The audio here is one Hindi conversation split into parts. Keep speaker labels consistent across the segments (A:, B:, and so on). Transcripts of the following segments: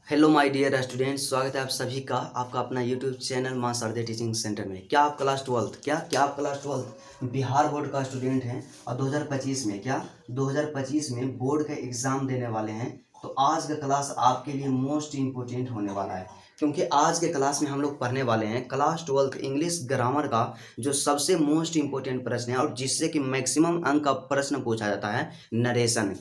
A: हेलो माय डियर स्टूडेंट्स, स्वागत है आप सभी का आपका अपना यूट्यूब चैनल मां शारदे टीचिंग सेंटर में। क्या आप क्लास ट्वेल्थ क्या आप क्लास ट्वेल्थ बिहार बोर्ड का स्टूडेंट हैं और 2025 में बोर्ड का एग्ज़ाम देने वाले हैं? तो आज का क्लास आपके लिए मोस्ट इम्पोर्टेंट होने वाला है, क्योंकि आज के क्लास में हम लोग पढ़ने वाले हैं क्लास ट्वेल्थ इंग्लिश ग्रामर का जो सबसे मोस्ट इम्पोर्टेंट प्रश्न है और जिससे कि मैक्सिमम अंक का प्रश्न पूछा जाता है, नरेशन।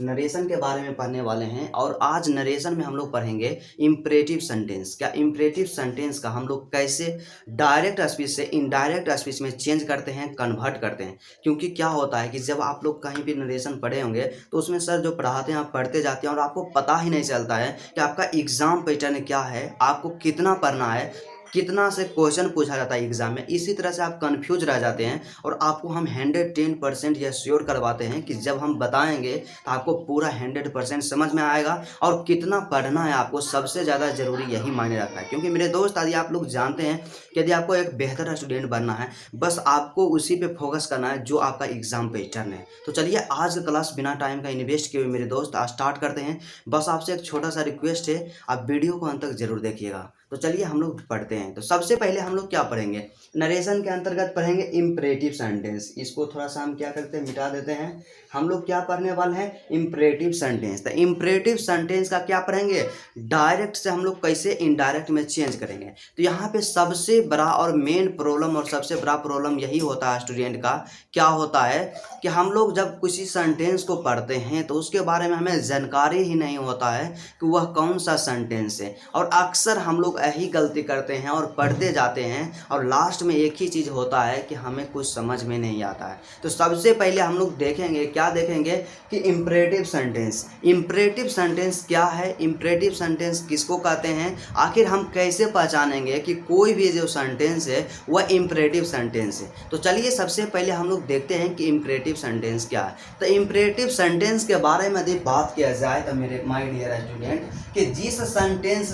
A: नरेशन के बारे में पढ़ने वाले हैं। और आज नरेशन में हम लोग पढ़ेंगे इम्परेटिव सेंटेंस। इम्परेटिव सेंटेंस का हम लोग कैसे डायरेक्ट स्पीच से इनडायरेक्ट स्पीच में चेंज करते हैं, कन्वर्ट करते हैं। क्योंकि क्या होता है कि जब आप लोग कहीं भी नरेशन पढ़े होंगे तो उसमें सर जो पढ़ाते हैं आप पढ़ते जाते हैं और आपको पता ही नहीं चलता है कि आपका एग्ज़ाम पैटर्न क्या है, आपको कितना पढ़ना है, कितना से क्वेश्चन पूछा जाता है एग्जाम में। इसी तरह से आप कंफ्यूज रह जाते हैं और आपको हम 110% यह श्योर करवाते हैं कि जब हम बताएंगे तो आपको पूरा 100% समझ में आएगा और कितना पढ़ना है आपको सबसे ज़्यादा ज़रूरी यही मायने रखता है। क्योंकि मेरे दोस्त, यदि आप लोग जानते हैं कि यदि आपको एक बेहतर स्टूडेंट बनना है, बस आपको उसी पे फोकस करना है जो आपका एग्जाम पैटर्न है। तो चलिए आज का क्लास बिना टाइम का इन्वेस्ट किए हुए मेरे दोस्त स्टार्ट करते हैं। बस आपसे एक छोटा सा रिक्वेस्ट है, आप वीडियो को अंत तक जरूर देखिएगा। तो चलिए हम लोग पढ़ते हैं। तो सबसे पहले हम लोग क्या पढ़ेंगे, नरेशन के अंतर्गत पढ़ेंगे इम्परेटिव सेंटेंस। इसको थोड़ा सा हम क्या करते हैं, मिटा देते हैं। हम लोग क्या पढ़ने वाले हैं, इम्परेटिव सेंटेंस। तो इम्परेटिव सेंटेंस का क्या पढ़ेंगे, डायरेक्ट से हम लोग कैसे इनडायरेक्ट में चेंज करेंगे। तो यहाँ पे सबसे बड़ा और मेन प्रॉब्लम और सबसे बड़ा प्रॉब्लम यही होता है स्टूडेंट का, क्या होता है कि हम लोग जब किसी सेंटेंस को पढ़ते हैं तो उसके बारे में हमें जानकारी ही नहीं होता है कि वह कौन सा सेंटेंस है। और अक्सर हम लोग यही गलती करते हैं और पढ़ते जाते हैं और लास्ट में एक ही चीज़ होता है कि हमें कुछ समझ में नहीं आता है। तो सबसे पहले हम लोग देखेंगे, क्या देखेंगे कि इम्परेटिव सेंटेंस। इम्परेटिव सेंटेंस क्या है, इम्परेटिव सेंटेंस किसको कहते हैं, आखिर हम कैसे पहचानेंगे कि कोई भी जो सेंटेंस है वह इम्परेटिव सेंटेंस है। तो चलिए सबसे पहले हम लोग देखते हैं कि इम्परेटिव सेंटेंस क्या है। तो इम्परेटिव सेंटेंस के बारे में यदि बात किया जाए तो मेरे माय डियर स्टूडेंट, कि जिस सेंटेंस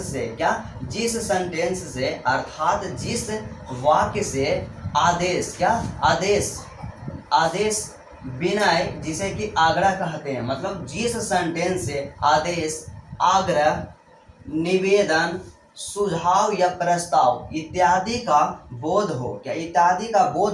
A: से अर्थात जिस वाक्य से आदेश आदेश विनय, जिसे कि आग्रह कहते हैं, मतलब जिस सेंटेंस से आदेश, आग्रह, निवेदन, सुझाव या प्रस्ताव इत्यादि का बोध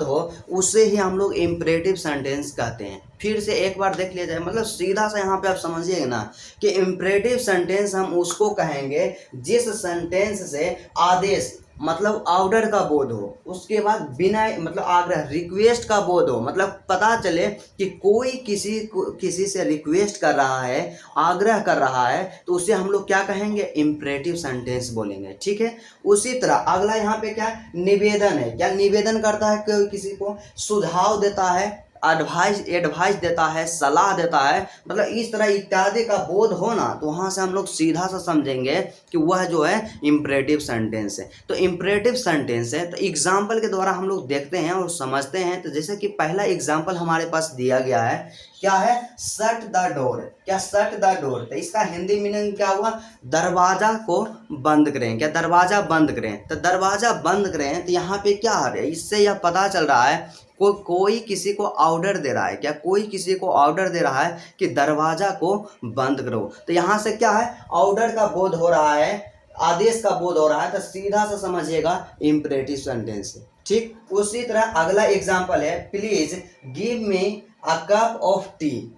A: हो, उसे ही हम लोग इम्परेटिव सेंटेंस कहते हैं। फिर से एक बार देख लिया जाए, मतलब सीधा सा यहाँ पे आप समझिएगा ना कि इम्परेटिव सेंटेंस हम उसको कहेंगे जिस सेंटेंस से आदेश मतलब ऑर्डर का बोध हो, उसके बाद विनय मतलब आग्रह, रिक्वेस्ट का बोध हो, मतलब पता चले कि कोई किसी से रिक्वेस्ट कर रहा है, आग्रह कर रहा है, तो उसे हम लोग क्या कहेंगे, इम्परेटिव सेंटेंस बोलेंगे। ठीक है। उसी तरह अगला यहाँ पे क्या निवेदन है, क्या निवेदन करता है, कोई किसी को सुझाव देता है, एडवाइस देता है, सलाह देता है, मतलब इस तरह इत्यादि का बोध होना, तो वहाँ से हम लोग सीधा सा समझेंगे कि वह जो है इम्परेटिव सेंटेंस है। तो इम्परेटिव सेंटेंस है, तो एग्जाम्पल के द्वारा हम लोग देखते हैं और समझते हैं। तो जैसे कि पहला एग्जाम्पल हमारे पास दिया गया है, क्या है, shut the door. Shut the door, तो इसका हिंदी मीनिंग क्या हुआ, दरवाजा को बंद करें। दरवाजा बंद करें, तो दरवाजा बंद करें, तो यहाँ पे क्या है, इससे यह पता चल रहा है कोई किसी को ऑर्डर दे रहा है, कोई किसी को ऑर्डर दे रहा है कि दरवाजा को बंद करो। तो यहाँ से क्या है, ऑर्डर का बोध हो रहा है, आदेश का बोध हो रहा है, तो सीधा सा समझिएगा इम्परेटिव सेंटेंस। ठीक। उसी तरह अगला एग्जांपल है, please give me a cup of T.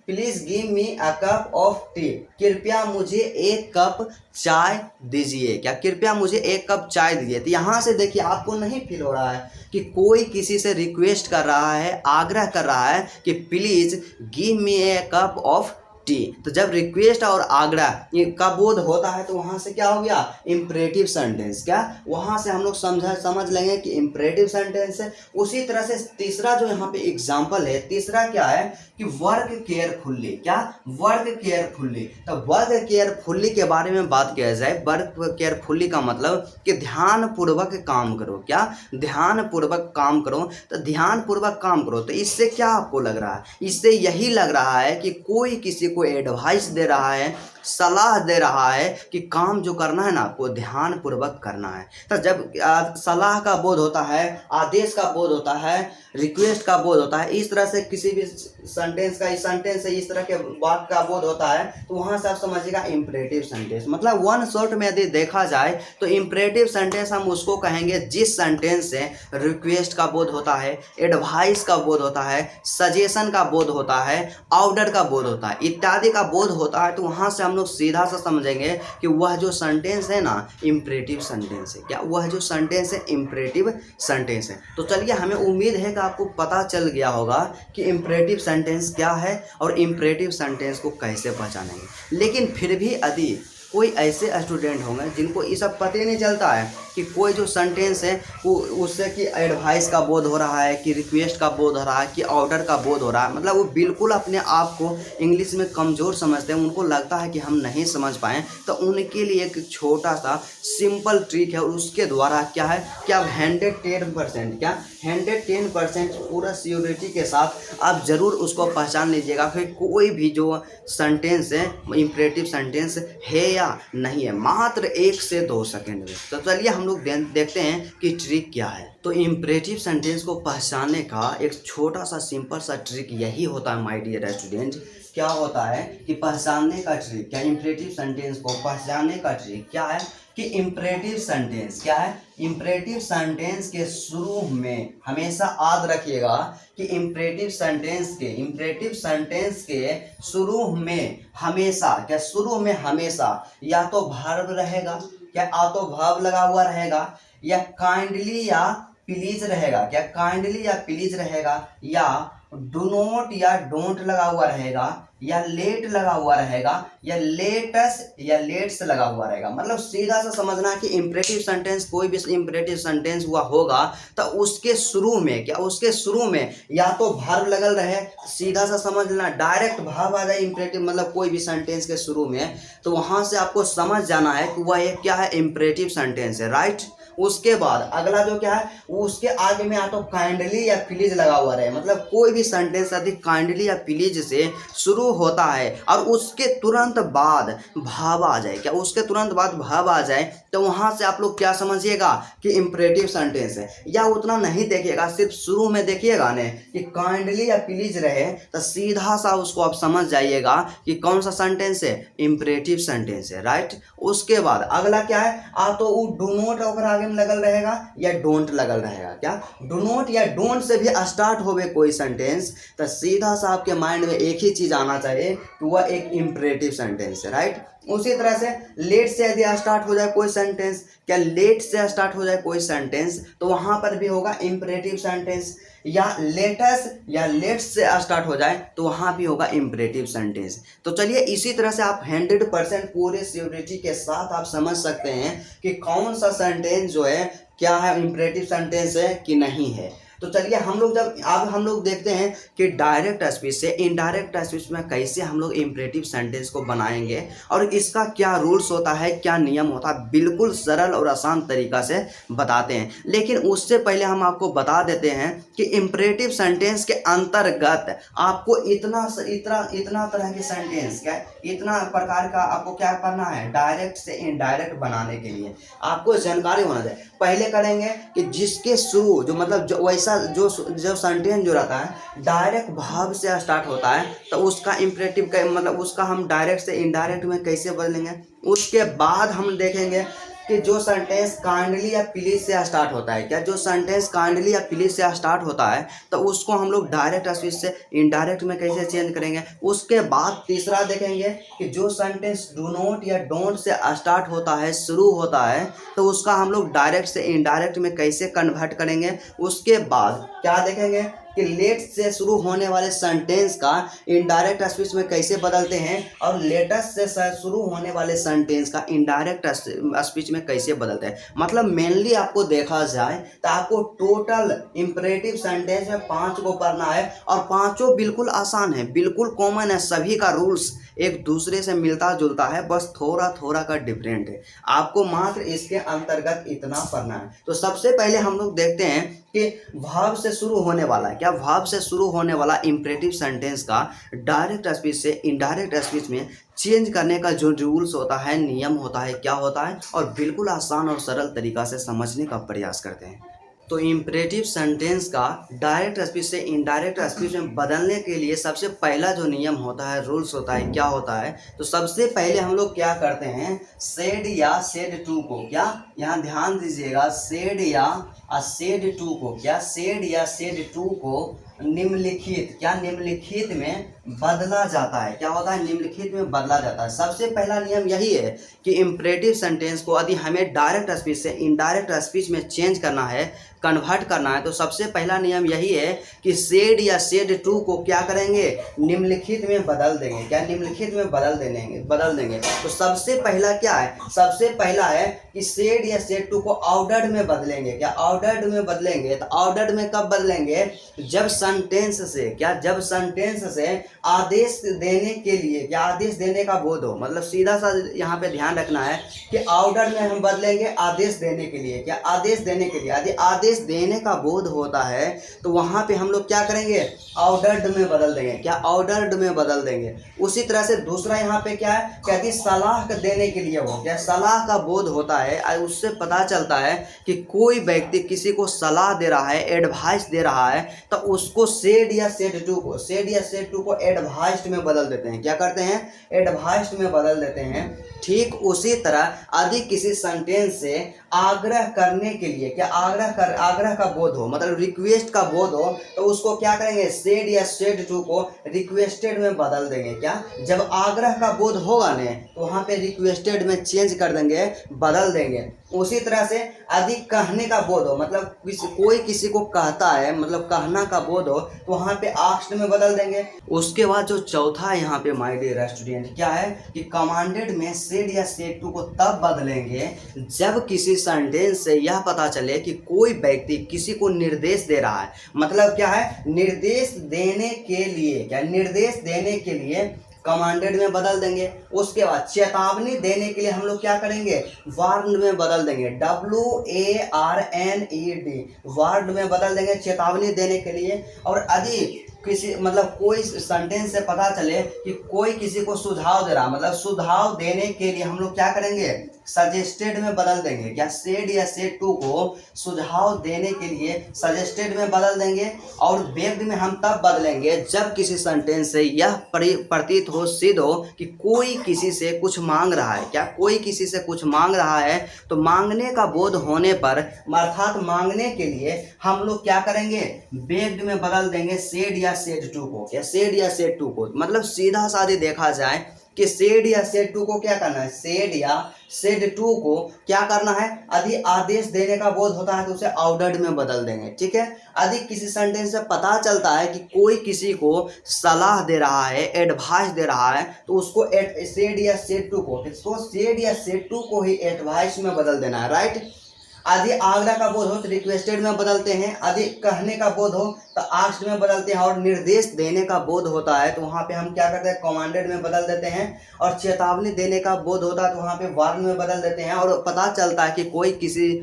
A: Please give me a cup of T, कृपया मुझे एक कप चाय दीजिए। कृपया मुझे एक कप चाय दीजिए। तो यहाँ से देखिए, आपको नहीं फील हो रहा है कि कोई किसी से रिक्वेस्ट कर रहा है, आग्रह कर रहा है कि please give me A cup of T. तो जब रिक्वेस्ट और आग्रह का बोध होता है तो वहाँ से क्या हो गया, इम्परेटिव सेंटेंस। वहाँ से हम लोग समझ लेंगे कि इम्परेटिव सेंटेंस है। उसी तरह से तीसरा जो यहाँ पे एग्जाम्पल है, तीसरा क्या है कि वर्क केयरफुल्ली। Work carefully. तो वर्क केयरफुल्ली के बारे में बात किया जाए, वर्क केयरफुल्ली का मतलब कि ध्यानपूर्वक काम करो। ध्यानपूर्वक काम करो। तो ध्यानपूर्वक काम करो, तो इससे क्या आपको लग रहा है, इससे यही लग रहा है कि कोई किसी को एडवाइस दे रहा है, सलाह दे रहा है कि काम जो करना है ना वो ध्यान पूर्वक करना है। तो जब सलाह का बोध होता है, आदेश का बोध होता है, रिक्वेस्ट का बोध होता है, इस तरह से किसी भी सेंटेंस का, इस सेंटेंस से इस तरह के बात का बोध होता है, तो वहाँ से आप समझिएगा इम्परेटिव सेंटेंस। मतलब वन शॉर्ट में यदि देखा जाए तो इम्परेटिव सेंटेंस हम उसको कहेंगे जिस सेंटेंस से रिक्वेस्ट का बोध होता है, एडवाइस का बोध होता है, सजेशन का बोध होता है, ऑर्डर का बोध होता है, इत्यादि का बोध होता है। तो वहाँ से हम लोग सीधा सा समझेंगे कि वह जो सेंटेंस है ना इम्परेटिव सेंटेंस है। क्या वह जो सेंटेंस है इम्परेटिव सेंटेंस है। तो चलिए, हमें उम्मीद है कि आपको पता चल गया होगा कि इम्परेटिव सेंटेंस क्या है और इम्परेटिव सेंटेंस को कैसे पहचानेंगे। लेकिन फिर भी यदि कोई ऐसे स्टूडेंट होंगे जिनको ये सब पता ही नहीं चलता है कि कोई जो सेंटेंस है वो उससे कि एडवाइस का बोध हो रहा है, कि रिक्वेस्ट का बोध हो रहा है, कि ऑर्डर का बोध हो रहा है, मतलब वो बिल्कुल अपने आप को इंग्लिश में कमज़ोर समझते हैं, उनको लगता है कि हम नहीं समझ पाएँ, तो उनके लिए एक छोटा सा सिंपल ट्रिक है और उसके द्वारा क्या है कि आप 110% पूरा सियोरिटी के साथ आप ज़रूर उसको पहचान लीजिएगा कि कोई भी जो सेंटेंस है इम्परेटिव सेंटेंस है या नहीं है, मात्र 1 से 2 सेकंड में। तो चलिए हम लोग देखते हैं कि ट्रिक क्या है। तो इम्परेटिव सेंटेंस को पहचानने का एक छोटा सा सिंपल सा ट्रिक यही होता है माय डियर स्टूडेंट। क्या होता है कि पहचानने का ट्रिक क्या, इम्परेटिव सेंटेंस को पहचानने का ट्रिक क्या है कि इम्परेटिव सेंटेंस क्या है, इम्परेटिव सेंटेंस के शुरू में हमेशा याद रखिएगा कि इम्परेटिव सेंटेंस के शुरू में हमेशा क्या, शुरू में हमेशा या तो वर्ब रहेगा, क्या या तो वर्ब लगा हुआ रहेगा, या काइंडली या प्लीज रहेगा, क्या काइंडली या प्लीज रहेगा, या डू नॉट या डोंट लगा हुआ रहेगा, या लेट लगा हुआ रहेगा, या लेटस या लेट्स लगा हुआ रहेगा। मतलब सीधा सा समझना है कि इम्परेटिव सेंटेंस, कोई भी इम्परेटिव सेंटेंस हुआ होगा तो उसके शुरू में क्या, उसके शुरू में या तो वर्ब लगल रहे, सीधा सा समझ लेना, डायरेक्ट वर्ब आ जाए इम्परेटिव, मतलब कोई भी सेंटेंस के शुरू में, तो वहां से आपको समझ जाना है कि वह एक क्या है, इम्परेटिव सेंटेंस है, राइट। उसके बाद अगला जो क्या है, उसके आगे में या तो काइंडली या प्लीज लगा हुआ रहे, मतलब कोई भी सेंटेंस यदि काइंडली या प्लीज से शुरू होता है और उसके तुरंत बाद भाव आ जाए, क्या उसके तुरंत बाद भाव आ जाए, तो वहां से आप लोग क्या समझिएगा कि इम्परेटिव सेंटेंस है। या उतना नहीं देखिएगा, सिर्फ शुरू में देखिएगा ने कि काइंडली या प्लीज रहे, तो सीधा सा उसको आप समझ जाइएगा कि कौन सा सेंटेंस है, इम्परेटिव सेंटेंस है, राइट। उसके बाद अगला क्या है, आ तो वो डू नॉट और आगे में लगल रहेगा या डोंट लगल रहेगा, क्या डू नॉट या डोंट से भी स्टार्ट होवे कोई सेंटेंस, तो सीधा सा आपके माइंड में एक ही चीज आना चाहिए कि वह एक इम्परेटिव सेंटेंस है, राइट। उसी तरह से लेट से यदि स्टार्ट हो जाए कोई सेंटेंस, क्या लेट से स्टार्ट हो जाए कोई सेंटेंस, तो वहां पर भी होगा इम्परेटिव सेंटेंस। या लेटस या लेट्स से स्टार्ट हो जाए तो वहां भी होगा इम्परेटिव सेंटेंस। तो चलिए, इसी तरह से आप 100% पूरे सियोरिटी के साथ आप समझ सकते हैं कि कौन सा सेंटेंस जो है क्या है, इम्परेटिव सेंटेंस है कि नहीं है। तो चलिए, हम लोग जब अब हम लोग देखते हैं कि डायरेक्ट स्पीच से इनडायरेक्ट स्पीच में कैसे हम लोग इम्परेटिव सेंटेंस को बनाएंगे और इसका क्या रूल्स होता है, क्या नियम होता है, बिल्कुल सरल और आसान तरीका से बताते हैं। लेकिन उससे पहले हम आपको बता देते हैं कि इम्परेटिव सेंटेंस के अंतर्गत आपको इतना तरह के सेंटेंस, क्या इतना प्रकार का आपको क्या करना है, डायरेक्ट से इनडायरेक्ट बनाने के लिए आपको जानकारी होना चाहिए। पहले करेंगे कि जिसके शुरू जो मतलब जो वैसा जो सेंटेंस जो रहता है डायरेक्ट वर्ब से स्टार्ट होता है, तो उसका इम्परेटिव का मतलब उसका हम डायरेक्ट से इनडायरेक्ट में कैसे बदलेंगे। उसके बाद हम देखेंगे कि जो सेंटेंस काइंडली या प्लीज से स्टार्ट होता है, क्या जो सेंटेंस काइंडली या प्लीज से स्टार्ट होता है तो उसको हम लोग डायरेक्ट स्पीच से इनडायरेक्ट में कैसे चेंज करेंगे। उसके बाद तीसरा देखेंगे कि जो सेंटेंस डू नॉट या डोंट से स्टार्ट होता है, शुरू होता है, तो उसका हम लोग डायरेक्ट से इनडायरेक्ट में कैसे कन्वर्ट करेंगे। उसके बाद क्या देखेंगे कि लेट से शुरू होने वाले सेंटेंस का इनडायरेक्ट स्पीच में कैसे बदलते हैं और लेटेस्ट से शुरू होने वाले सेंटेंस का इनडायरेक्ट स्पीच में कैसे बदलते हैं। मतलब मेनली आपको देखा जाए तो आपको टोटल इंपरेटिव सेंटेंस में 5 को पढ़ना है और 5 बिल्कुल आसान है, बिल्कुल कॉमन है, सभी का रूल्स एक दूसरे से मिलता जुलता है, बस थोड़ा थोड़ा का डिफरेंट है। आपको मात्र इसके अंतर्गत इतना पढ़ना है। तो सबसे पहले हम लोग देखते हैं कि वर्ब से शुरू होने वाला, क्या वर्ब से शुरू होने वाला इंपरेटिव सेंटेंस का डायरेक्ट स्पीच से इनडायरेक्ट स्पीच में चेंज करने का जो रूल्स होता है, नियम होता है, क्या होता है, और बिल्कुल आसान और सरल तरीका से समझने का प्रयास करते हैं। तो इम्परेटिव सेंटेंस का डायरेक्ट स्पीच से इनडायरेक्ट स्पीच में बदलने के लिए सबसे पहला जो नियम होता है, रूल्स होता है, क्या होता है, तो सबसे पहले हम लोग क्या करते हैं, सेड या सेड टू को, क्या यहाँ ध्यान दीजिएगा, सेड या सेड टू को, क्या सेड या सेड टू को निम्नलिखित, क्या निम्नलिखित में बदला जाता है, क्या होता है, निम्नलिखित में बदला जाता है। सबसे पहला नियम यही है कि इम्परेटिव सेंटेंस को यदि हमें डायरेक्ट स्पीच से इनडायरेक्ट स्पीच में चेंज करना है, कन्वर्ट करना है, तो सबसे पहला नियम यही है कि सेड या सेड टू को क्या करेंगे, निम्नलिखित में बदल देंगे, क्या निम्नलिखित में बदल देंगे। तो सबसे पहला क्या है, सबसे पहला है कि सेड या सेड टू को ऑर्डर्ड में बदलेंगे, क्या ऑर्डर्ड में बदलेंगे। तो ऑर्डर्ड में कब बदलेंगे, जब सेंटेंस से, क्या जब सेंटेंस से आदेश देने के लिए, क्या आदेश देने का बोध हो, मतलब सीधा सा यहाँ पे ध्यान रखना है कि ऑर्डर में हम बदलेंगे आदेश देने के लिए, क्या आदेश देने के लिए, यदि आदेश देने का बोध होता है तो वहां पे हम लोग क्या करेंगे, ऑर्डर्ड में बदल देंगे, क्या ऑर्डर्ड में बदल देंगे। उसी तरह से दूसरा यहाँ पे क्या है, कहती सलाह देने के लिए हो, क्या सलाह का बोध होता है, उससे पता चलता है कि कोई व्यक्ति किसी को सलाह दे रहा है, एडवाइस दे रहा है, तो उसको सेड या सेड टू को, सेड या सेड टू को एडवाइस्ड में बदल देते हैं, क्या करते हैं, एडवाइस्ड में बदल देते हैं। ठीक उसी तरह यदि किसी सेंटेंस से आग्रह करने के लिए, क्या आग्रह का बोध हो, मतलब रिक्वेस्ट का बोध हो, तो उसको क्या करेंगे, सेड या सेड टू को रिक्वेस्टेड में बदल देंगे, क्या जब आग्रह का बोध होगा ने तो वहाँ पे रिक्वेस्टेड में चेंज कर देंगे, बदल देंगे। उसी तरह से यदि कहने का बोध हो, मतलब कोई किसी को कहता है, मतलब कहना का बोध हो, तो वहाँ पे आस्क्ड में बदल देंगे। उसके बाद जो चौथा यहाँ पे माय डियर स्टूडेंट क्या है कि कमांडेड में सेड या सेड टू को तब बदलेंगे जब किसी सेंटेंस से यह पता चले कि कोई व्यक्ति किसी को निर्देश दे रहा है, मतलब क्या है, निर्देश देने के लिए, क्या निर्देश देने के लिए कमांडेड में बदल देंगे। उसके बाद चेतावनी देने के लिए हम लोग क्या करेंगे, वार्न में बदल देंगे, WARNED, वार्न में बदल देंगे चेतावनी देने के लिए। और यदि किसी, मतलब कोई सेंटेंस से पता चले कि कोई किसी को सुझाव दे रहा, मतलब सुझाव देने के लिए हम लोग क्या करेंगे, सजेस्टेड में बदल देंगे, क्या सेड या सेड टू को सुझाव देने के लिए सजेस्टेड में बदल देंगे। और बेग्ड में हम तब बदलेंगे जब किसी सेंटेंस से यह प्रतीत हो, सिद्ध हो कि कोई किसी से कुछ मांग रहा है, क्या कोई किसी से कुछ मांग रहा है, तो मांगने का बोध होने पर, अर्थात मांगने के लिए हम लोग क्या करेंगे, बेग्ड में बदल देंगे सेड या सेड टू को, या सेड या सेड टू को। मतलब सीधा साधे देखा जाए कि सेड या सेड टू को क्या करना है, सेड या सेड टू को क्या करना है, यदि आदेश देने का बोध होता है तो उसे ऑर्डर्ड में बदल देंगे, ठीक है। यदि किसी सेंटेंस से पता चलता है कि कोई किसी को सलाह दे रहा है, एडवाइस दे रहा है, तो उसको सेड या सेड टू को, तो सेड या सेड टू को ही एडवाइस में बदल देना है, राइट। यदि आग्रह का बोध हो तो रिक्वेस्टेड में बदलते हैं, यदि कहने का बोध हो तो आस्क्ड में बदलते हैं, और निर्देश देने का बोध होता है तो वहाँ पे हम क्या करते हैं, कमांडेड में बदल देते हैं। और चेतावनी देने का बोध होता है तो वहाँ पे वार्न में बदल देते हैं। और पता चलता है कि कोई किसी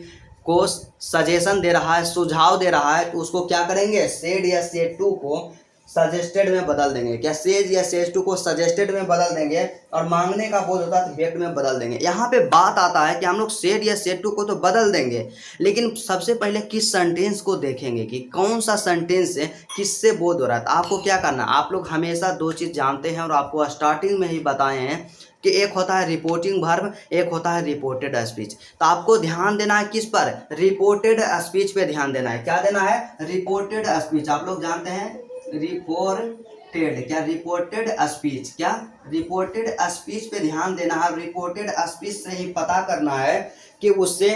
A: को सजेशन दे रहा है, सुझाव दे रहा है, तो उसको क्या करेंगे, सेड या सेड टू को सजेस्टेड में बदल देंगे, क्या सेज या सेज टू को सजेस्टेड में बदल देंगे। और मांगने का बोध होता है तो बेग्ड में बदल देंगे। यहाँ पे बात आता है कि हम लोग सेड या सेड टू को तो बदल देंगे, लेकिन सबसे पहले किस सेंटेंस को देखेंगे कि कौन सा सेंटेंस है, किससे बोध हो रहा है। तो आपको क्या करना है, आप लोग हमेशा दो चीज़ जानते हैं और आपको स्टार्टिंग में ही बताए हैं कि एक होता है रिपोर्टिंग वर्ब, एक होता है रिपोर्टेड स्पीच। तो आपको ध्यान देना है किस पर, रिपोर्टेड स्पीच पे ध्यान देना है। क्या देना है, रिपोर्टेड स्पीच। आप लोग जानते हैं रिपोर्टेड, क्या रिपोर्टेड स्पीच, क्या रिपोर्टेड स्पीच पे ध्यान देना है। रिपोर्टेड स्पीच से ही पता करना है कि उससे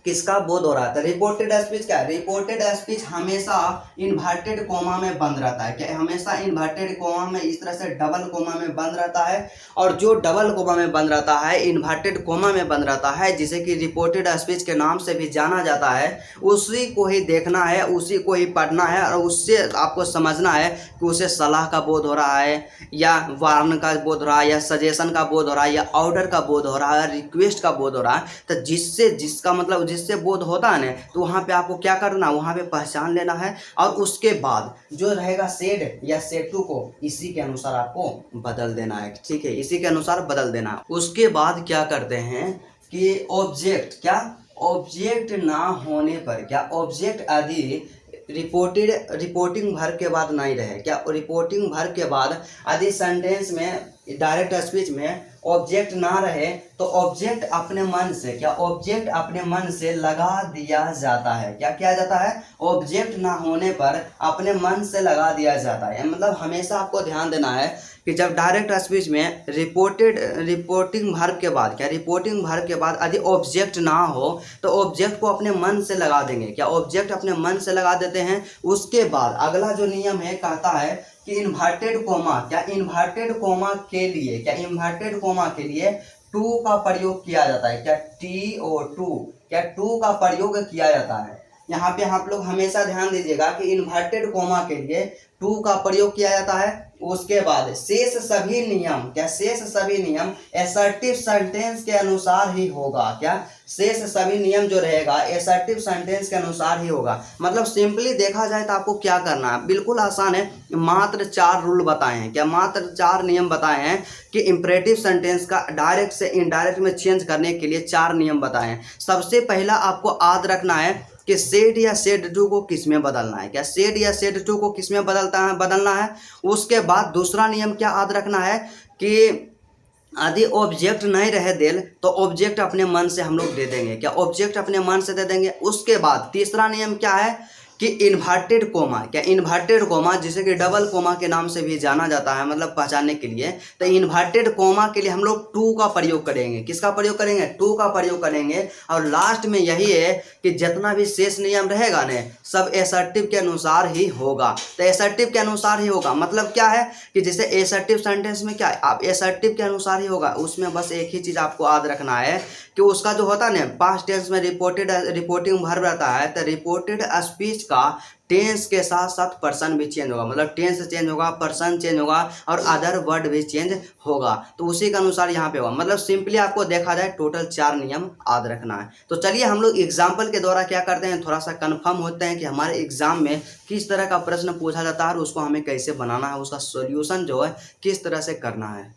A: किसका बोध हो रहा है? तो रिपोर्टेड स्पीच क्या है? रिपोर्टेड स्पीच हमेशा इन्वर्टेड कोमा में बंद रहता है। क्या? हमेशा इन्वर्टेड कोमा में, इस तरह से डबल कोमा में बंद रहता है। और जो डबल कोमा में बंद रहता है, इन्वर्टेड कोमा में बंद रहता है, जिसे कि रिपोर्टेड स्पीच के नाम से भी जाना जाता है, उसी को ही देखना है, उसी को ही पढ़ना है और उससे आपको समझना है कि उसे सलाह का बोध हो रहा है या वार्न का बोध हो रहा है या सजेशन का बोध हो रहा है या ऑर्डर का बोध हो रहा है, रिक्वेस्ट का बोध हो रहा है। तो जिसका मतलब जिससे बोध होता है ना, तो वहाँ पे आपको क्या करना, वहाँ पे पहचान लेना है और उसके बाद जो रहेगा सेड या सेड टू को इसी के अनुसार आपको बदल देना है। ठीक है, इसी के अनुसार बदल देना है। उसके बाद क्या करते हैं कि ऑब्जेक्ट, क्या ऑब्जेक्ट ना होने पर, क्या ऑब्जेक्ट आदि रिपोर्टिंग भर के बाद नहीं रहे, क्या रिपोर्टिंग भर के बाद आदि सेंटेंस में, डायरेक्ट स्पीच में ऑब्जेक्ट ना रहे तो ऑब्जेक्ट अपने मन से, क्या ऑब्जेक्ट अपने मन से लगा दिया जाता है। क्या किया जाता है? ऑब्जेक्ट ना होने पर अपने मन से लगा दिया जाता है। मतलब हमेशा आपको ध्यान देना है कि जब डायरेक्ट स्पीच में रिपोर्टिंग वर्ब के बाद, क्या रिपोर्टिंग वर्ब के बाद यदि ऑब्जेक्ट ना हो तो ऑब्जेक्ट को अपने मन से लगा देंगे। क्या ऑब्जेक्ट अपने मन से लगा देते हैं। उसके बाद अगला जो नियम है कहता है कि इन्वर्टेड कोमा, क्या इन्वर्टेड कोमा के लिए, क्या इन्वर्टेड कोमा के लिए टू का प्रयोग किया जाता है। क्या TO2, क्या टू का प्रयोग किया जाता है। यहाँ पे आप लोग हमेशा ध्यान दीजिएगा कि इन्वर्टेड कोमा के लिए टू का प्रयोग किया जाता है। उसके बाद शेष सभी नियम, क्या शेष सभी नियम एसर्टिव सेंटेंस के अनुसार ही होगा। क्या शेष सभी नियम जो रहेगा एसर्टिव सेंटेंस के अनुसार ही होगा। मतलब सिंपली देखा जाए तो आपको क्या करना है, बिल्कुल आसान है। मात्र 4 रूल बताए हैं, क्या मात्र 4 नियम बताए हैं कि इंपरेटिव सेंटेंस का डायरेक्ट से इनडायरेक्ट में चेंज करने के लिए 4 नियम बताए हैं। सबसे पहला आपको याद रखना है कि सेड या सेड टू को किस में बदलना है। क्या सेड या सेड टू को किस में बदलना है। उसके बाद दूसरा नियम क्या याद रखना है कि यदि ऑब्जेक्ट नहीं रहे देल तो ऑब्जेक्ट अपने मन से हम लोग दे देंगे। क्या ऑब्जेक्ट अपने मन से दे देंगे। उसके बाद तीसरा नियम क्या है कि इन्वर्टेड कोमा, क्या इन्वर्टेड कोमा जिसे कि डबल कोमा के नाम से भी जाना जाता है, मतलब पहचानने के लिए, तो इन्वर्टेड कोमा के लिए हम लोग टू का प्रयोग करेंगे। किसका प्रयोग करेंगे? टू का प्रयोग करेंगे। और लास्ट में यही है कि जितना भी शेष नियम रहेगा ने सब एसर्टिव के अनुसार ही होगा। तो एसर्टिव के अनुसार ही होगा मतलब क्या है कि जैसे एसर्टिव सेंटेंस में क्या आप एसर्टिव के अनुसार ही होगा। उसमें बस एक ही चीज़ आपको याद रखना है कि उसका जो होता है ना पास्ट टेंस में रिपोर्टिंग वर्ब रहता है, तो रिपोर्टेड स्पीच का टेंस के साथ साथ पर्सन भी चेंज होगा। मतलब टेंस चेंज होगा, पर्सन चेंज होगा और अदर वर्ड भी चेंज होगा। तो उसी के अनुसार यहाँ पे होगा। मतलब सिंपली आपको देखा जाए टोटल 4 नियम याद रखना है। तो चलिए हम लोग एग्जाम्पल के द्वारा क्या करते हैं, थोड़ा सा कंफर्म होते हैं कि हमारे एग्जाम में किस तरह का प्रश्न पूछा जाता है और उसको हमें कैसे बनाना है, उसका सोल्यूशन जो है किस तरह से करना है।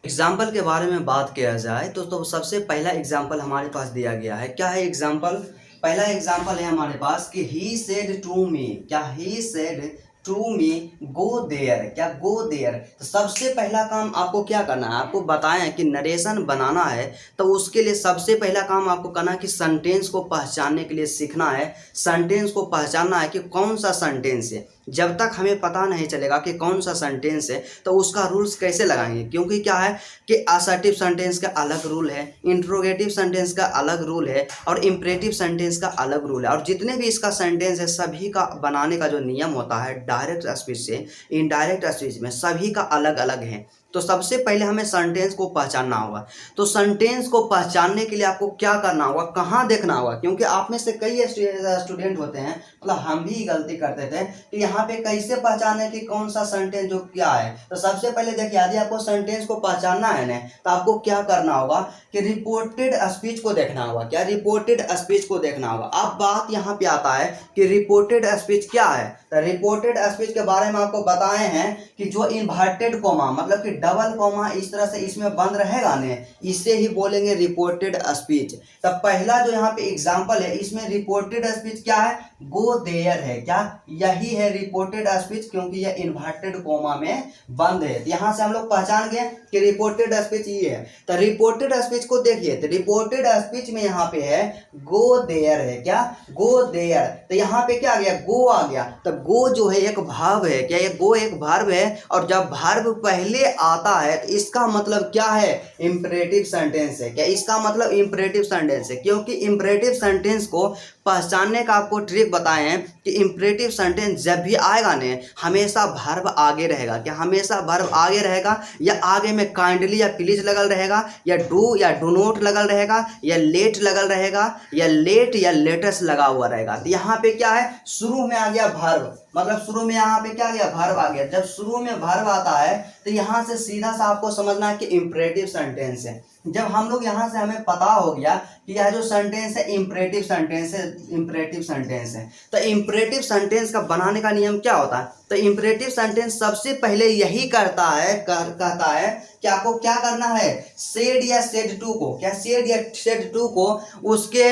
A: एग्जाम्पल के बारे में बात किया जाए तो सबसे पहला एग्जाम्पल हमारे पास दिया गया है। क्या है एग्जाम्पल? पहला एग्जाम्पल है हमारे पास कि ही सेड टू मी, क्या he said to me go there, क्या गो देयर। तो सबसे पहला काम आपको क्या करना है, आपको बताएं कि नरेशन बनाना है तो उसके लिए सबसे पहला काम आपको करना है कि सेंटेंस को पहचानने के लिए सीखना है। सेंटेंस को पहचानना है कि कौन सा सेंटेंस है। जब तक हमें पता नहीं चलेगा कि कौन सा सेंटेंस है तो उसका रूल्स कैसे लगाएंगे। क्योंकि क्या है कि असर्टिव सेंटेंस का अलग रूल है, इंट्रोगेटिव सेंटेंस का अलग रूल है और इंपरेटिव सेंटेंस का अलग रूल है। और जितने भी इसका सेंटेंस है सभी का बनाने का जो नियम होता है डायरेक्ट स्पीच से इनडायरेक्ट स्पीच में सभी का अलग अलग है। तो सबसे पहले हमें सेंटेंस को पहचानना होगा। तो सेंटेंस को पहचानने के लिए आपको क्या करना होगा, कहाँ देखना होगा। क्योंकि आप में से कई स्टूडेंट होते हैं, मतलब हम भी गलती करते थे कि यहाँ पे कैसे पहचाने कि कौन सा सेंटेंस जो क्या है। तो सबसे पहले देखिए यदि आपको सेंटेंस को पहचानना है ना तो आपको क्या करना होगा कि रिपोर्टेड स्पीच को देखना होगा। क्या रिपोर्टेड स्पीच को देखना होगा। अब बात यहाँ पे आता है कि रिपोर्टेड स्पीच क्या है। तो रिपोर्टेड स्पीच के बारे में आपको बताए हैं कि जो इन्वर्टेड कोमा मतलब कि डबल कोमा इस तरह से इसमें बंद रहेगा ने इसे ही बोलेंगे रिपोर्टेड स्पीच। तो पहला जो यहाँ पे एग्जांपल है इसमें रिपोर्टेड स्पीच क्या है, गो देयर है। क्या यही है रिपोर्टेड स्पीच क्योंकि यह इन्वर्टेड कोमा में बंद है। तो यहाँ से हम लोग पहचान गए कि रिपोर्टेड स्पीच ये है। तो रिपोर्टेड स्पीच को देखिए तो रिपोर्टेड स्पीच में यहाँ पे है गो देयर है। क्या गो देयर। तो यहाँ पे क्या आ गया, गो आ गया। तो गो जो है एक भाव है। क्या ये गो एक भार्ब है और जब भार्ब पहले आता है तो इसका मतलब क्या है, इम्परेटिव सेंटेंस है। क्या इसका मतलब इम्परेटिव सेंटेंस है, क्योंकि इम्परेटिव सेंटेंस को पहचानने का आपको ट्रिक बताए हैं कि इम्परेटिव सेंटेंस जब भी आएगा ने हमेशा वर्ब आगे रहेगा। क्या हमेशा वर्ब आगे रहेगा, या आगे में काइंडली या प्लीज लगल रहेगा, या डू या डू नॉट लगल रहेगा, या लेट लगल रहेगा, या लेट या लेटेस्ट लगा हुआ रहेगा। तो यहाँ पे क्या है, शुरू में आ गया वर्ब, मतलब शुरू में यहाँ पे क्या आ गया, वर्ब आ गया। जब शुरू में वर्ब आता है तो यहाँ से सीधा सा आपको समझना है कि इम्परेटिव सेंटेंस है। जब हम लोग यहाँ से हमें पता हो गया कि यह जो सेंटेंस है इम्परेटिव सेंटेंस है, इम्परेटिव सेंटेंस है, तो इम्परेटिव सेंटेंस का बनाने का नियम क्या होता है, तो इम्परेटिव सेंटेंस सबसे पहले यही करता है, कहता है कि आपको क्या करना है, सेड या सेड टू को, क्या सेड या सेड टू को उसके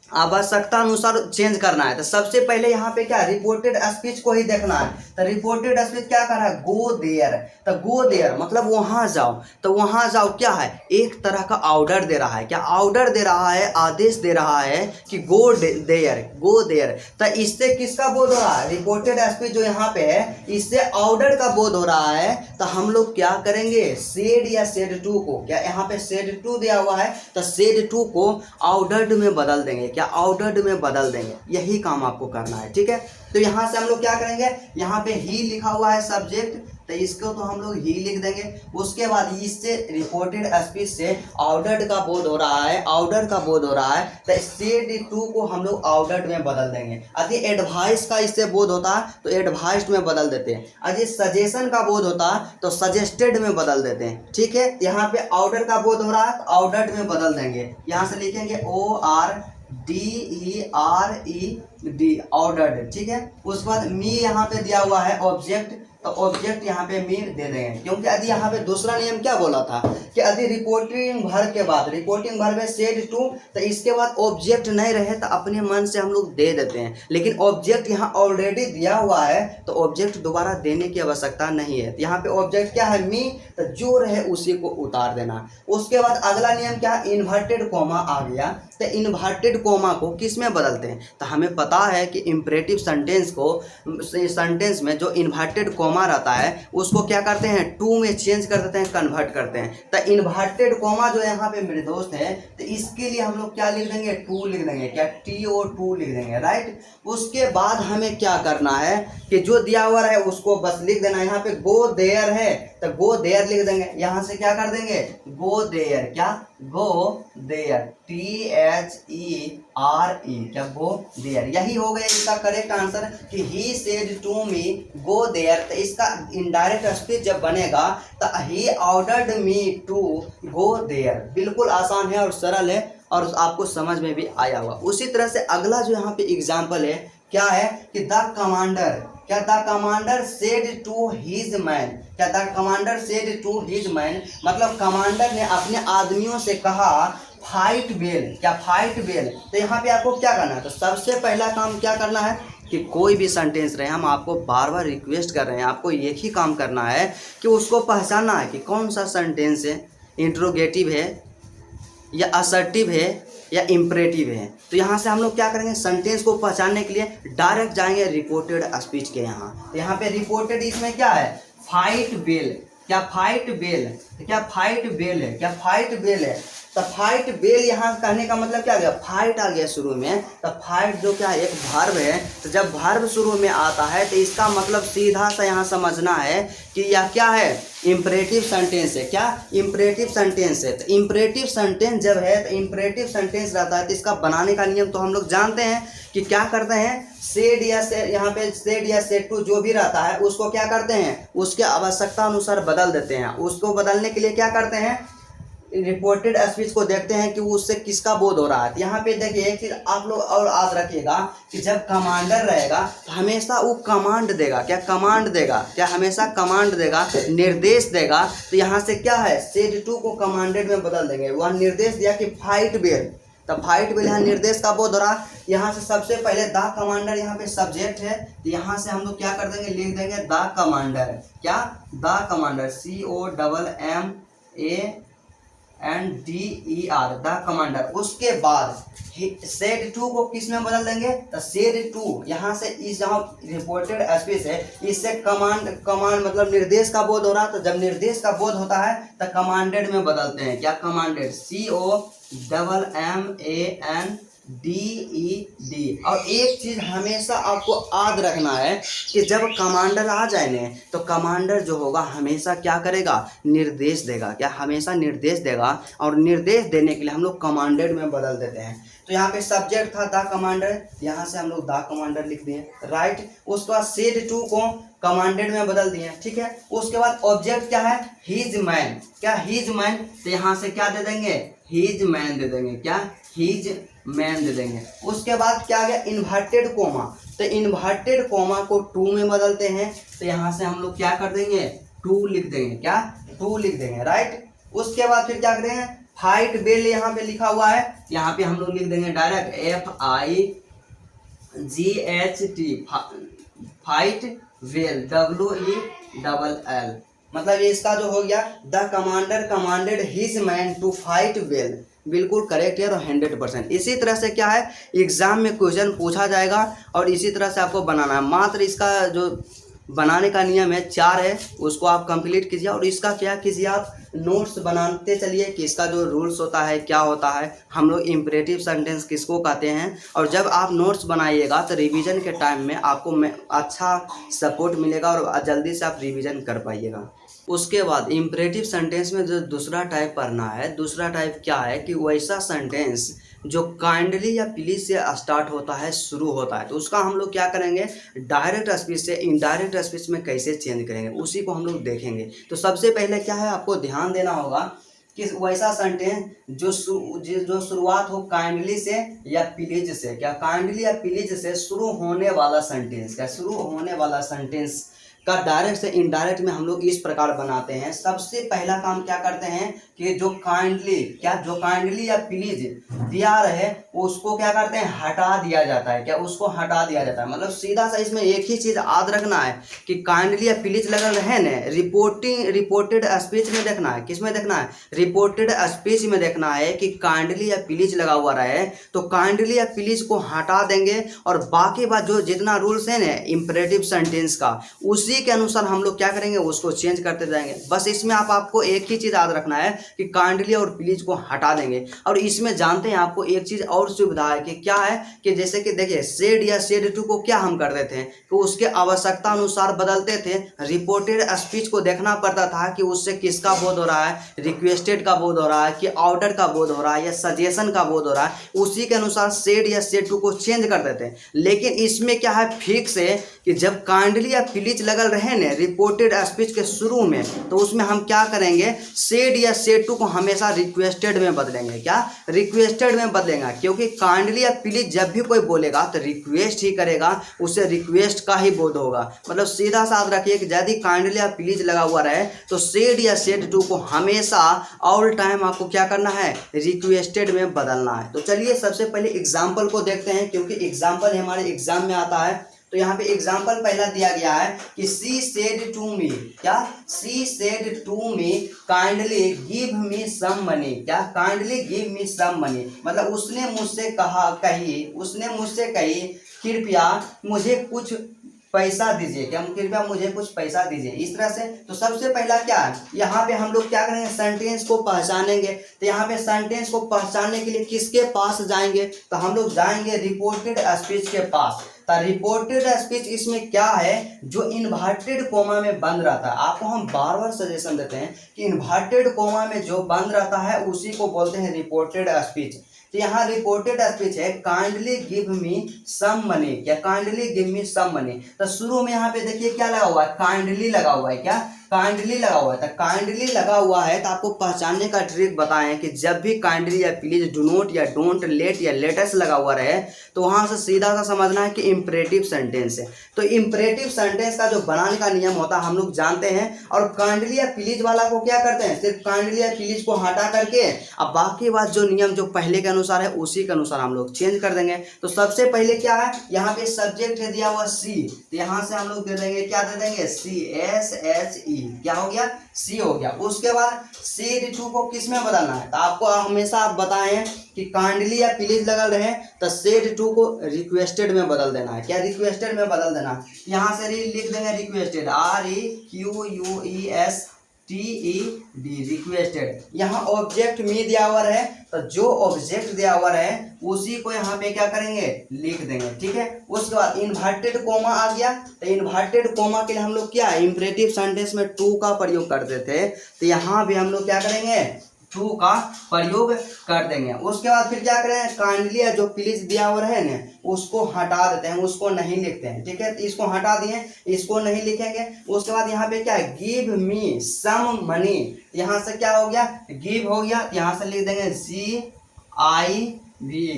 A: आवश्यकता अनुसार चेंज करना है। तो सबसे पहले यहाँ पे क्या, रिपोर्टेड स्पीच को ही देखना है। तो रिपोर्टेड स्पीच क्या कर रहा है, गो देयर। तो गो देयर मतलब वहां जाओ। तो वहां जाओ क्या है, एक तरह का ऑर्डर दे रहा है। क्या ऑर्डर दे रहा है, आदेश दे रहा है कि गो देयर, गो देयर। तो इससे किसका बोध हो रहा है, रिपोर्टेड स्पीच जो यहाँ पे है इससे ऑर्डर का बोध हो रहा है। तो हम लोग क्या करेंगे, सेड या सेड टू को, क्या यहाँ पे सेड टू दिया हुआ है तो सेड टू को ऑर्डर्ड में बदल देंगे। क्या ऑर्डर्ड में बदल देंगे, यही काम आपको करना है। ठीक है, तो यहाँ से हम लोग क्या करेंगे, यहाँ पे ही लिखा हुआ है सब्जेक्ट, तो इसको तो हम लोग ही लिख देंगे। उसके बाद इससे रिपोर्टेड स्पीच से ऑर्डर्ड का बोध हो रहा है, ऑर्डर का बोध हो रहा है, तो सेड टू को हम लोग ऑर्डर्ड में बदल देंगे। यदि एडवाइस का इससे बोध होता है तो एडवाइस्ड में बदल देते हैं। यदि सजेशन का बोध होता है तो सजेस्टेड में बदल देते हैं। ठीक है, यहाँ पे ऑर्डर का बोध हो रहा है तो ऑर्डर्ड में बदल देंगे। यहाँ से लिखेंगे ORDERED, ऑर्डर्ड। ठीक है, उसके बाद मी यहाँ पे दिया हुआ है ऑब्जेक्ट, तो ऑब्जेक्ट यहाँ पे मी दे देंगे, क्योंकि यदि यहाँ पे दूसरा नियम क्या बोला था कि यदि रिपोर्टिंग वर्ब के बाद, रिपोर्टिंग वर्ब है सेड टू, तो इसके बाद ऑब्जेक्ट नहीं रहे तो अपने मन से हम लोग दे देते हैं। लेकिन ऑब्जेक्ट यहाँ ऑलरेडी दिया हुआ है तो ऑब्जेक्ट दोबारा देने की आवश्यकता नहीं है। यहाँ पे ऑब्जेक्ट क्या है, मी, तो जो रहे उसी को उतार देना। उसके बाद अगला नियम क्या है, इन्वर्टेड कॉमा आ गया। तो इन्वर्टेड कॉमा को किस में बदलते हैं, तो हमें पता है कि इम्परेटिव सेंटेंस को, सेंटेंस में जो इन्वर्टेड कॉमा रहता है उसको क्या करते हैं, टू में चेंज कर देते हैं, कन्वर्ट करते हैं। तो इन्वर्टेड कॉमा जो यहाँ पे मेरे दोस्त है, तो इसके लिए हम लोग क्या लिख देंगे, टू लिख देंगे। क्या, TO2 लिख देंगे, राइट। उसके बाद हमें क्या करना है कि जो दिया हुआ है उसको बस लिख देना। यहाँ पे गो देयर है तो गो देयर लिख देंगे। यहाँ से क्या कर देंगे, गो देयर, क्या, गो देयर, THERE, क्या, गो देयर। यही हो गया इसका करेक्ट आंसर कि he said to me go there. तो इसका इनडायरेक्ट स्पीच जब बनेगा तो he ordered me to go there. बिल्कुल आसान है और सरल है और आपको समझ में भी आया हुआ। उसी तरह से अगला जो यहाँ पे एग्जाम्पल है क्या है कि द कमांडर, क्या, the commander said to his man. क्या, the commander said to his man मतलब कमांडर ने अपने आदमियों से कहा फाइट बेल। क्या, फाइट बेल। तो यहाँ पे आपको क्या करना है, तो सबसे पहला काम क्या करना है कि कोई भी सेंटेंस रहे, हम आपको बार बार रिक्वेस्ट कर रहे हैं, आपको एक ही काम करना है कि उसको पहचानना है कि कौन सा सेंटेंस है, इंट्रोगेटिव है या असर्टिव है या इम्परेटिव है। तो यहाँ से हम लोग क्या करेंगे, सेंटेंस को पहचानने के लिए डायरेक्ट जाएंगे रिपोर्टेड स्पीच के यहाँ। तो यहाँ पे रिपोर्टेड इसमें क्या है, फाइट बेल। क्या, फाइट बेल। क्या, फाइट बेल है। क्या, फाइट बेल है। तो फाइट बेल यहाँ कहने का मतलब क्या आ गया, फाइट आ गया शुरू में। तो फाइट जो क्या है, एक वर्ब है। तो जब वर्ब शुरू में आता है तो इसका मतलब सीधा सा यहाँ समझना है कि यह क्या है, इम्परेटिव सेंटेंस है। क्या, इम्परेटिव सेंटेंस है। तो इम्परेटिव सेंटेंस जब है तो इम्परेटिव सेंटेंस रहता है तो इसका बनाने का नियम तो हम लोग जानते हैं कि क्या करते हैं, सेड या से, यहाँ पे सेड या सेड टू जो भी रहता है उसको क्या करते हैं, उसके आवश्यकता अनुसार बदल देते हैं। उसको बदलने के लिए क्या करते हैं, रिपोर्टेड स्पीच को देखते हैं कि उससे किसका बोध हो रहा है। यहाँ पे देखिए एक चीज आप लोग और याद रखिएगा कि जब कमांडर रहेगा तो हमेशा वो कमांड देगा। क्या, कमांड देगा। क्या, हमेशा कमांड देगा, निर्देश देगा। तो यहाँ से क्या है, सेड टू को कमांडेड में बदल देंगे। वह निर्देश दिया कि फाइट बेल, तो फाइट बेल यहाँ निर्देश का बोध हो रहा। यहाँ से सबसे पहले द कमांडर यहाँ पे सब्जेक्ट है, तो यहाँ से हम लोग क्या कर देंगे, लिख देंगे द कमांडर। क्या, the commander, COMMANDER। COMMANDER, the commander. उसके बाद सेड टू को किस में बदल देंगे, तो सेड टू यहाँ से इस जहाँ रिपोर्टेड स्पीच है इससे कमांड मतलब निर्देश का बोध हो रहा है, तो जब निर्देश का बोध होता है तो कमांडेड में बदलते हैं। क्या कमांडेड, COMMANDED। और एक चीज हमेशा आपको याद रखना है कि जब कमांडर आ जाए ना तो कमांडर जो होगा हमेशा क्या करेगा, निर्देश देगा। क्या, हमेशा निर्देश देगा, और निर्देश देने के लिए हम लोग कमांडेड में बदल देते हैं। तो यहाँ पे सब्जेक्ट था द कमांडर, यहाँ से हम लोग द कमांडर लिख दिए, राइट। उसके बाद सेड टू को कमांडेड में बदल दिए, ठीक है। उसके बाद ऑब्जेक्ट क्या है, हिज मैन। क्या, हिज मैन, तो यहाँ से क्या दे देंगे, हिज मैन दे देंगे। क्या, हिज मैन दे देंगे। उसके बाद क्या आ गया, इन्वर्टेड कोमा, तो इन्वर्टेड कोमा को टू में बदलते हैं, तो यहाँ से हम लोग क्या कर देंगे, टू लिख देंगे। क्या, टू लिख देंगे, राइट। उसके बाद फिर क्या करेंगे, फाइट वेल यहाँ पे लिखा हुआ है, यहाँ पे हम लोग लिख देंगे direct FIGHT, fight well, WELL। मतलब ये इसका जो हो गया, the commander commanded his man to fight well. बिल्कुल करेक्ट है, और 100%। इसी तरह से क्या है, एग्जाम में क्वेश्चन पूछा जाएगा और इसी तरह से आपको बनाना है। मात्र इसका जो बनाने का नियम है 4 है, उसको आप कंप्लीट कीजिए। और इसका क्या कीजिए, आप नोट्स बनाते चलिए कि इसका जो रूल्स होता है क्या होता है, हम लोग इम्परेटिव सेंटेंस किसको कहते हैं। और जब आप नोट्स बनाइएगा तो रिवीजन के टाइम में आपको अच्छा सपोर्ट मिलेगा और जल्दी से आप रिवीजन कर पाइएगा। उसके बाद इम्परेटिव सेंटेंस में जो दूसरा टाइप पढ़ना है, दूसरा टाइप क्या है कि वैसा सेंटेंस जो काइंडली या प्लीज से स्टार्ट होता है, शुरू होता है, तो उसका हम लोग क्या करेंगे, डायरेक्ट स्पीच से इनडायरेक्ट स्पीच में कैसे चेंज करेंगे, उसी को हम लोग देखेंगे। तो सबसे पहले क्या है, आपको ध्यान देना होगा कि वैसा सेंटेंस जो शुरुआत हो काइंडली से या प्लीज से। क्या, काइंडली या प्लीज से शुरू होने वाला सेंटेंस, क्या, शुरू होने वाला सेंटेंस का डायरेक्ट से इनडायरेक्ट में हम लोग इस प्रकार बनाते हैं। सबसे पहला काम क्या करते हैं कि जो काइंडली या प्लीज दिया रहे उसको क्या करते हैं, हटा दिया जाता है। क्या, उसको हटा दिया जाता है। मतलब सीधा सा इसमें एक ही चीज याद रखना है कि काइंडली या प्लीज लगल रहे ना, रिपोर्टेड स्पीच में देखना है। किस में देखना है, रिपोर्टेड स्पीच में देखना है कि काइंडली या प्लीज लगा हुआ रहे, तो काइंडली या प्लीज को हटा देंगे और बाकी बात जो जितना रूल्स है ना इंपरेटिव सेंटेंस का, उसी के अनुसार हम लोग क्या करेंगे, उसको चेंज करते जाएंगे। बस इसमें आपको एक ही चीज याद रखना है कि काइंडली और प्लीज को हटा देंगे। और इसमें जानते हैं आपको एक चीज और सुविधा है कि क्या है कि जैसे कि देखिए सेड या सेड टू को क्या हम करते थे कि उसके आवश्यकता अनुसार बदलते थे। रिपोर्टेड स्पीच को देखना पड़ता था कि उससे किसका बोध हो रहा है, रिक्वेस्टेड का बोध हो रहा है कि ऑर्डर का बोध हो रहा है या सजेशन का बोध हो रहा है, उसी के अनुसार सेड या सेड टू को चेंज कर देते हैं। लेकिन इसमें क्या है, फिक्स है कि जब काइंडली या प्लीज लगल रहे ने रिपोर्टेड स्पीच के शुरू में, तो उसमें हम क्या करेंगे, सेड या सेड टू को हमेशा रिक्वेस्टेड में बदलेंगे। क्या, रिक्वेस्टेड में बदलेंगे, क्योंकि काइंडली या प्लीज जब भी कोई बोलेगा तो रिक्वेस्ट ही करेगा, उसे रिक्वेस्ट का ही बोध होगा। मतलब सीधा साथ रखिए कि यदि काइंडली या प्लीज लगा हुआ रहे तो सेड या सेड टू को हमेशा ऑल टाइम आपको क्या करना है, रिक्वेस्टेड में बदलना है। तो चलिए सबसे पहले एग्जाम्पल को देखते हैं, क्योंकि एग्जाम्पल हमारे एग्जाम में आता है। तो यहाँ पे एग्जाम्पल पहला दिया गया है कि सी सेड टू मी, क्या, she said to me kindly give me some money. क्या, kindly give me some money, मतलब उसने मुझसे कही कृपया मुझे कुछ पैसा दीजिए। क्या, कृपया मुझे कुछ पैसा दीजिए, इस तरह से। तो सबसे पहला क्या है, यहाँ पे हम लोग क्या करेंगे, सेंटेंस को पहचानेंगे। तो यहाँ पे सेंटेंस को पहचानने के लिए किसके पास जाएंगे, तो हम लोग जाएंगे रिपोर्टेड स्पीच के पास। रिपोर्टेड स्पीच इसमें क्या है, जो इन्वर्टेड कोमा में बंद रहता है। आपको हम बार बार सजेशन देते हैं कि इन्वर्टेड कोमा में जो बंद रहता है उसी को बोलते हैं रिपोर्टेड स्पीच। तो यहाँ रिपोर्टेड स्पीच है kindly give me some money. क्या, kindly give me some money. तो शुरू में यहाँ पे देखिए क्या लगा हुआ है, काइंडली लगा हुआ है। क्या, काइंडली लगा हुआ है। तो काइंडली लगा हुआ है तो आपको पहचानने का ट्रिक बताएं कि जब भी काइंडली या प्लीज, डू नॉट या डोंट, लेट या लेटेस्ट लगा हुआ रहे तो वहां से सीधा सा समझना है कि इंपरेटिव सेंटेंस है। तो इंपरेटिव सेंटेंस का जो बनाने का नियम होता है हम लोग जानते हैं। और काइंडली या प्लीज वाला को क्या करते हैं, सिर्फ काइंडली या प्लीज को हटा करके अब बाकी बात जो नियम जो पहले के अनुसार है उसी के अनुसार हम लोग चेंज कर देंगे। तो सबसे पहले क्या है, यहाँ पे सब्जेक्ट है दिया हुआ सी, तो यहाँ से हम लोग दे देंगे, क्या दे देंगे, CSHE। क्या हो गया, सी हो गया। उसके बाद सेड टू को किस में बदलना है, तो आपको हमेशा आप बताएं कि काइंडली या प्लीज लगा रहे तो सेड टू को रिक्वेस्टेड में बदल देना है। क्या रिक्वेस्टेड में बदल देना है, यहाँ से लिख देंगे रिक्वेस्टेड, REQUESTED रिक्वेस्टेड। यहाँ ऑब्जेक्ट मी दिया हुआ है तो जो ऑब्जेक्ट दिया हुआ है उसी को यहाँ पे क्या करेंगे, लिख देंगे, ठीक है। उसके बाद इन्वर्टेड कोमा आ गया, तो इन्वर्टेड कोमा के लिए हम लोग क्या इंपरेटिव सेंटेंस में टू का प्रयोग करते थे, तो यहाँ भी हम लोग क्या करेंगे, टू का प्रयोग कर देंगे। उसके बाद फिर क्या करें, काइंडली जो प्लीज दिया हुआ है ना उसको हटा देते हैं, उसको नहीं लिखते हैं, ठीक है। तो इसको हटा दिए, इसको नहीं लिखेंगे। उसके बाद यहाँ पे क्या है, गिव मी सम मनी, यहाँ से क्या हो गया, गिव हो गया, यहाँ से लिख देंगे GIV,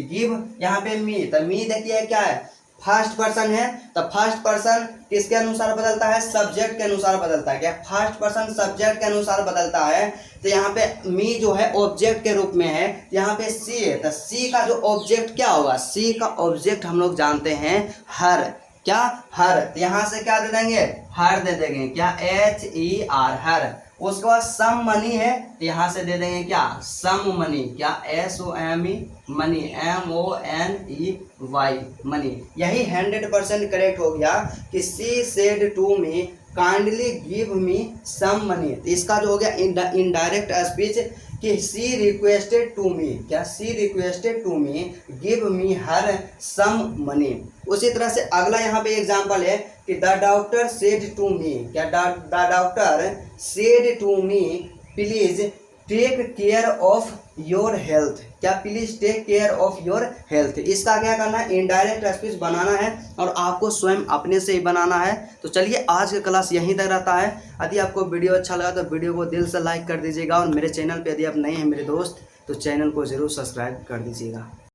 A: गिव। यहाँ पे मी, तो मी देखिए क्या है, फर्स्ट पर्सन है, तो फर्स्ट पर्सन किसके अनुसार बदलता है, सब्जेक्ट के अनुसार बदलता है। क्या फर्स्ट पर्सन सब्जेक्ट के अनुसार बदलता है, तो यहाँ पे मी जो है ऑब्जेक्ट के रूप में है, यहाँ पे सी है, तो सी का जो ऑब्जेक्ट क्या होगा, सी का ऑब्जेक्ट हम लोग जानते हैं हर, क्या हर, तो यहाँ से क्या दे देंगे, हर दे देंगे, क्या HER हर। उसके बाद सम मनी है, तो यहाँ से दे देंगे क्या, सम मनी, क्या SOME मनी, MONEY मनी। यही 100% करेक्ट हो गया कि she said to me kindly give me some money. इसका जो हो गया इनडायरेक्ट स्पीच कि सी रिक्वेस्टेड टू मी, क्या she requested to me give me her some money. उसी तरह से अगला यहाँ पे एग्जांपल है कि the doctor said to me, क्या the doctor said to me please take care of your health, क्या please take care of your health. इसका क्या करना है, इनडायरेक्ट स्पीच बनाना है और आपको स्वयं अपने से ही बनाना है। तो चलिए आज का क्लास यहीं तक रहता है। यदि आपको वीडियो अच्छा लगा तो वीडियो को दिल से लाइक कर दीजिएगा और मेरे चैनल पे यदि आप नए हैं मेरे दोस्त तो चैनल को ज़रूर सब्सक्राइब कर दीजिएगा।